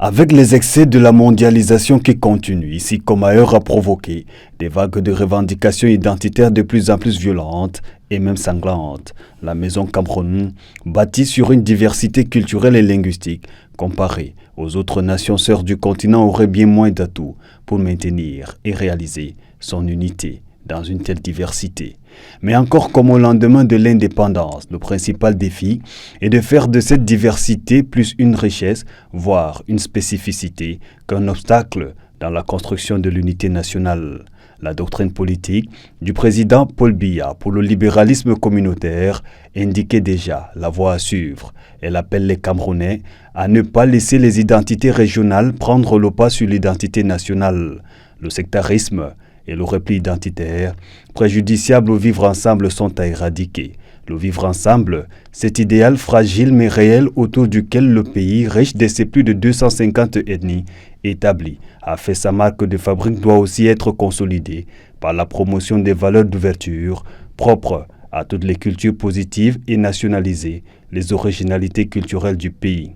Avec les excès de la mondialisation qui continuent, ici comme ailleurs, à provoquer des vagues de revendications identitaires de plus en plus violentes et même sanglantes, la Maison Cameroun, bâtie sur une diversité culturelle et linguistique, comparée aux autres nations sœurs du continent, aurait bien moins d'atouts pour maintenir et réaliser son unité dans une telle diversité. Mais encore comme au lendemain de l'indépendance, le principal défi est de faire de cette diversité plus une richesse, voire une spécificité, qu'un obstacle dans la construction de l'unité nationale. La doctrine politique du président Paul Biya pour le libéralisme communautaire indiquait déjà la voie à suivre. Elle appelle les Camerounais à ne pas laisser les identités régionales prendre le pas sur l'identité nationale. Le sectarisme et le repli identitaire, préjudiciables au vivre ensemble, sont à éradiquer. Le vivre ensemble, cet idéal fragile mais réel autour duquel le pays, riche de ses plus de 250 ethnies, établi, a fait sa marque de fabrique, doit aussi être consolidé par la promotion des valeurs d'ouverture propres à toutes les cultures positives et nationaliser les originalités culturelles du pays.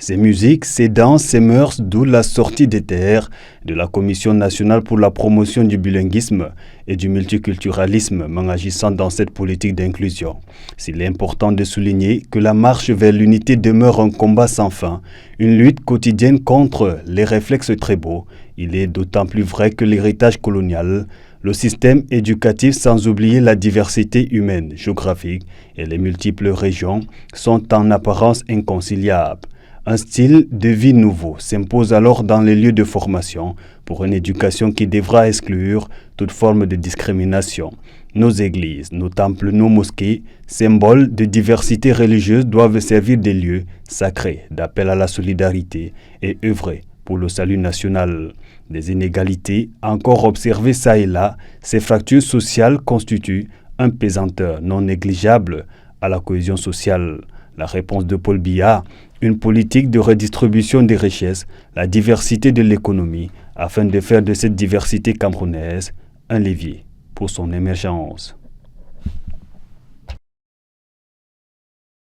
Ces musiques, ces danses, ces mœurs, d'où la sortie des terres de la Commission nationale pour la promotion du bilinguisme et du multiculturalisme agissant dans cette politique d'inclusion. S'il est important de souligner que la marche vers l'unité demeure un combat sans fin, une lutte quotidienne contre les réflexes très beaux, il est d'autant plus vrai que l'héritage colonial, le système éducatif sans oublier la diversité humaine, géographique et les multiples régions sont en apparence inconciliables. Un style de vie nouveau s'impose alors dans les lieux de formation pour une éducation qui devra exclure toute forme de discrimination. Nos églises, nos temples, nos mosquées, symboles de diversité religieuse, doivent servir de lieux sacrés d'appel à la solidarité et œuvrer pour le salut national. Des inégalités encore observées çà et là, ces fractures sociales constituent un pesanteur non négligeable à la cohésion sociale. La réponse de Paul Biya, une politique de redistribution des richesses, la diversité de l'économie, afin de faire de cette diversité camerounaise un levier pour son émergence.